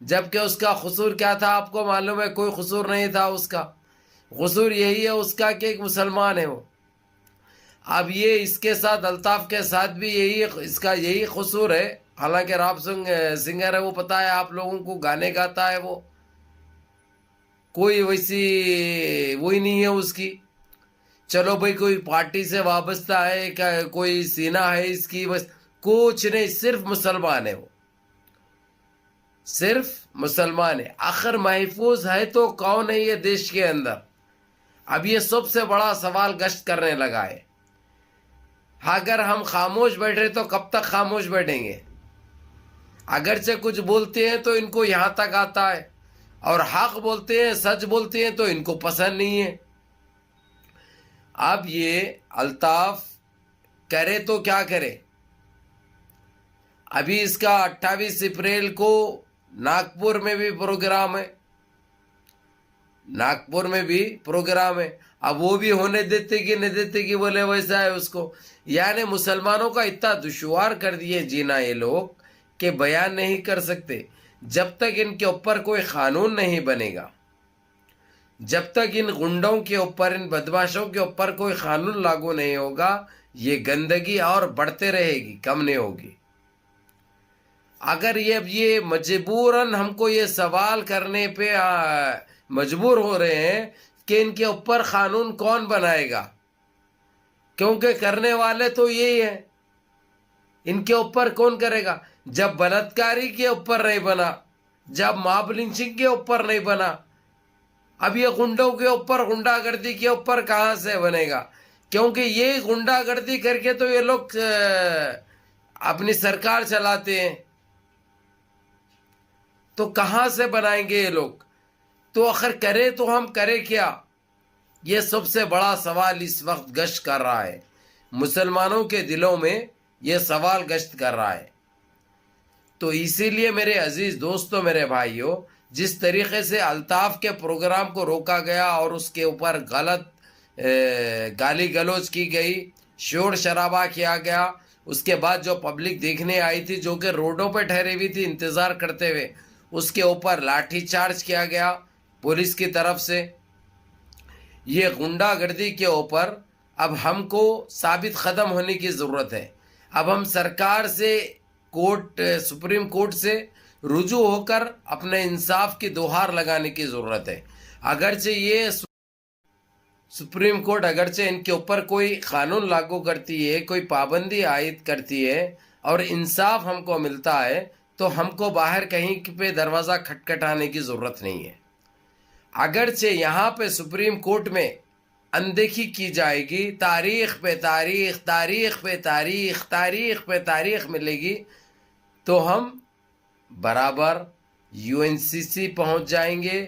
جبکہ اس کا قصور کیا تھا آپ کو معلوم ہے؟ کوئی قصور نہیں تھا اس کا، قصور یہی ہے اس کا کہ ایک مسلمان ہے وہ۔ اب یہ اس کے ساتھ الطاف کے ساتھ بھی یہی اس کا یہی قصور ہے، حالانکہ راپ سنگر ہے، وہ پتہ ہے آپ لوگوں کو، گانے گاتا ہے وہ، کوئی ویسی وہی نہیں ہے اس کی، چلو بھائی کوئی پارٹی سے وابستہ ہے، کوئی سینہ ہے اس کی، بس کچھ نہیں، صرف مسلمان ہے وہ، صرف مسلمان ہے۔ آخر محفوظ ہے تو کون ہے یہ دیش کے اندر؟ اب یہ سب سے بڑا سوال گشت کرنے لگا ہے۔ اگر ہم خاموش بیٹھے تو کب تک خاموش بیٹھیں گے؟ اگرچہ کچھ بولتے ہیں تو ان کو یہاں تک آتا ہے، اور حق بولتے ہیں، سچ بولتے ہیں تو ان کو پسند نہیں ہے۔ اب یہ الطاف کرے تو کیا کرے؟ ابھی اس کا 28 اپریل کو ناگپور میں بھی پروگرام ہے، ناگپور میں بھی پروگرام ہے۔ اب وہ بھی ہونے دیتے کہ نہیں دیتے کہ بولے ویسا ہے اس کو، یعنی مسلمانوں کا اتنا دشوار کر دیے جینا یہ لوگ کہ بیان نہیں کر سکتے۔ جب تک ان کے اوپر کوئی قانون نہیں بنے گا، جب تک ان غنڈوں کے اوپر، ان بدماشوں کے اوپر کوئی قانون لاگو نہیں ہوگا، یہ گندگی اور بڑھتے رہے گی، کم نہیں ہوگی۔ اگر یہ مجبوراً ہم کو یہ سوال کرنے پہ مجبور ہو رہے ہیں کہ ان کے اوپر قانون کون بنائے گا، کیونکہ کرنے والے تو یہی ہیں، ان کے اوپر کون کرے گا؟ جب بلاتکاری کے اوپر نہیں بنا، جب ماب لنچنگ کے اوپر نہیں بنا، اب یہ غنڈوں کے اوپر، غنڈا گردی کے اوپر کہاں سے بنے گا؟ کیونکہ یہ غنڈا گردی کر کے تو یہ لوگ اپنی سرکار چلاتے ہیں، تو کہاں سے بنائیں گے یہ لوگ؟ تو آخر کرے تو ہم کرے کیا؟ یہ سب سے بڑا سوال اس وقت گشت کر رہا ہے، مسلمانوں کے دلوں میں یہ سوال گشت کر رہا ہے۔ تو اسی لیے میرے عزیز دوستوں، میرے بھائیوں، جس طریقے سے الطاف کے پروگرام کو روکا گیا اور اس کے اوپر غلط گالی گلوچ کی گئی، شور شرابہ کیا گیا، اس کے بعد جو پبلک دیکھنے آئی تھی، جو کہ روڈوں پہ ٹھہری ہوئی تھی انتظار کرتے ہوئے، اس کے اوپر لاٹھی چارج کیا گیا پولیس کی طرف سے۔ یہ غنڈا گردی کے اوپر اب ہم کو ثابت قدم ہونے کی ضرورت ہے۔ اب ہم سرکار سے، سپریم کورٹ سے رجوع ہو کر اپنے انصاف کی دوہار لگانے کی ضرورت ہے۔ اگرچہ یہ سپریم کورٹ اگرچہ ان کے اوپر کوئی قانون لاگو کرتی ہے، کوئی پابندی عائد کرتی ہے اور انصاف ہم کو ملتا ہے، تو ہم کو باہر کہیں پہ دروازہ کھٹکھٹانے کی ضرورت نہیں ہے۔ اگرچہ یہاں پہ سپریم کورٹ میں اندیکھی کی جائے گی، تاریخ پہ تاریخ، تاریخ پہ تاریخ، تاریخ پہ تاریخ ملے گی، تو ہم برابر UNCC پہنچ جائیں گے،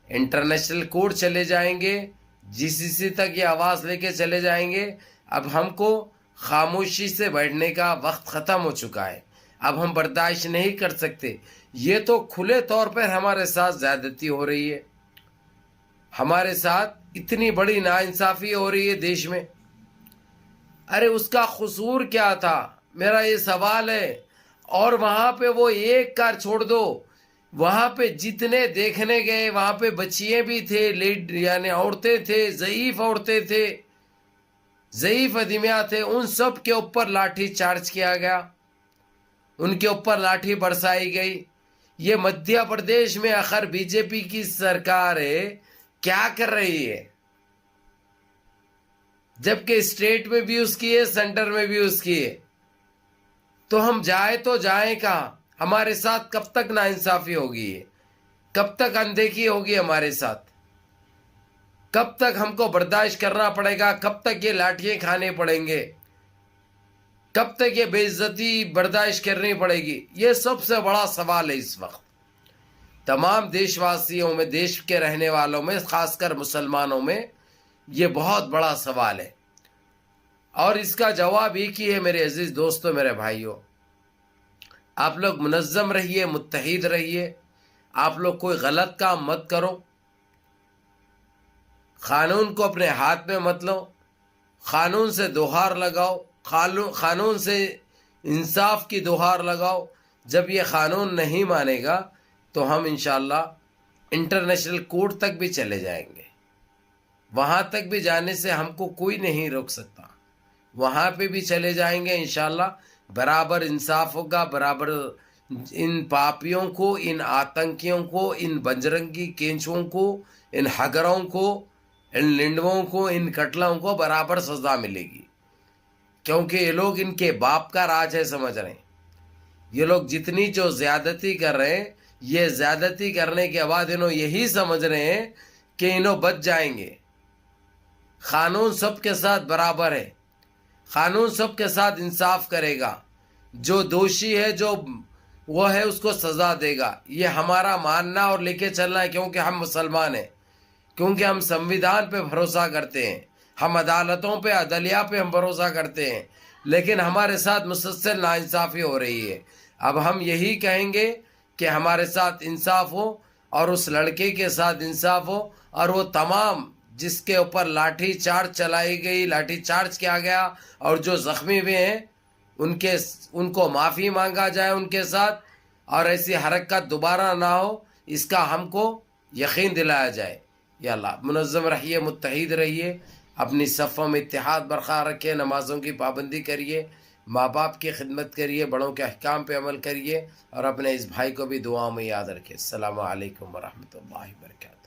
انٹرنیشنل کورٹ چلے جائیں گے، GCC تک یہ آواز لے کے چلے جائیں گے۔ اب ہم کو خاموشی سے بیٹھنے کا وقت ختم ہو چکا ہے، اب ہم برداشت نہیں کر سکتے۔ یہ تو کھلے طور پر ہمارے ساتھ زیادتی ہو رہی ہے، ہمارے ساتھ اتنی بڑی ناانصافی ہو رہی ہے دیش میں۔ ارے اس کا قصور کیا تھا، میرا یہ سوال ہے۔ اور وہاں پہ وہ ایک کار چھوڑ دو، وہاں پہ جتنے دیکھنے گئے، وہاں پہ بچیاں بھی تھے، یعنی عورتیں تھے، ضعیف عورتیں تھے، ضعیف ادمیاں تھے، ان سب کے اوپر لاٹھی چارج کیا گیا، ان کے اوپر لاٹھی برسائی گئی۔ یہ مدھیہ پردیش میں آخر BJP کی سرکار ہے، کیا کر رہی ہے؟ جبکہ اسٹیٹ میں بھی اس کی ہے، سینٹر میں بھی اس کی ہے، تو ہم جائے تو جائیں کہاں؟ ہمارے ساتھ کب تک ناانصافی ہوگی؟ کب تک اندیکھی ہوگی ہمارے ساتھ؟ کب تک ہم کو برداشت کرنا پڑے گا؟ کب تک یہ لاٹھیاں کھانے پڑیں گے؟ کب تک یہ بے عزتی برداشت کرنی پڑے گی؟ یہ سب سے بڑا سوال ہے اس وقت تمام دیش واسیوں میں، دیش کے رہنے والوں میں، خاص کر مسلمانوں میں، یہ بہت بڑا سوال ہے۔ اور اس کا جواب ایک ہی ہے میرے عزیز دوستوں، میرے بھائیوں، آپ لوگ منظم رہیے، متحد رہیے، آپ لوگ کوئی غلط کام مت کرو، قانون کو اپنے ہاتھ میں مت لو، قانون سے دوہار لگاؤ، قانون سے انصاف کی دوہار لگاؤ۔ جب یہ قانون نہیں مانے گا تو ہم انشاءاللہ انٹرنیشنل کورٹ تک بھی چلے جائیں گے. وہاں تک بھی جانے سے ہم کو کوئی نہیں روک سکتا. وہاں پہ بھی چلے جائیں گے انشاءاللہ. برابر انصاف ہوگا. برابر ان پاپیوں کو، ان آتنکیوں کو، ان بجرنگی کینچوں کو، ان ہگروں کو، ان لنڈووں کو، ان کٹلوں کو برابر سزا ملے گی. کیونکہ یہ لوگ ان کے باپ کا راج ہے سمجھ رہے ہیں. یہ لوگ جتنی جو زیادتی کر رہے ہیں، یہ زیادتی کرنے کے بعد انہوں یہی سمجھ رہے ہیں کہ انہوں بچ جائیں گے. قانون سب کے ساتھ برابر ہے. قانون سب کے ساتھ انصاف کرے گا. جو دوشی ہے، جو وہ ہے، اس کو سزا دے گا. یہ ہمارا ماننا اور لے کے چلنا ہے، کیونکہ ہم مسلمان ہیں، کیونکہ ہم سنویدھان پہ بھروسہ کرتے ہیں، ہم عدالتوں پہ، عدلیہ پہ ہم بھروسہ کرتے ہیں. لیکن ہمارے ساتھ مسلسل ناانصافی ہو رہی ہے. اب ہم یہی کہیں گے کہ ہمارے ساتھ انصاف ہو، اور اس لڑکے کے ساتھ انصاف ہو، اور وہ تمام جس کے اوپر لاٹھی چارج چلائی گئی، لاٹھی چارج کیا گیا، اور جو زخمی ہوئے ہیں ان کو معافی مانگا جائے ان کے ساتھ، اور ایسی حرکت دوبارہ نہ ہو، اس کا ہم کو یقین دلایا جائے. یا اللہ، منظم رہیے، متحد رہیے، اپنی صفوں میں اتحاد برقرار رکھیے، نمازوں کی پابندی کریے، ماں باپ کی خدمت کریے، بڑوں کے احکام پہ عمل کریے، اور اپنے اس بھائی کو بھی دعاؤں میں یاد رکھیے. السلام علیکم ورحمۃ اللہ وبرکاتہ.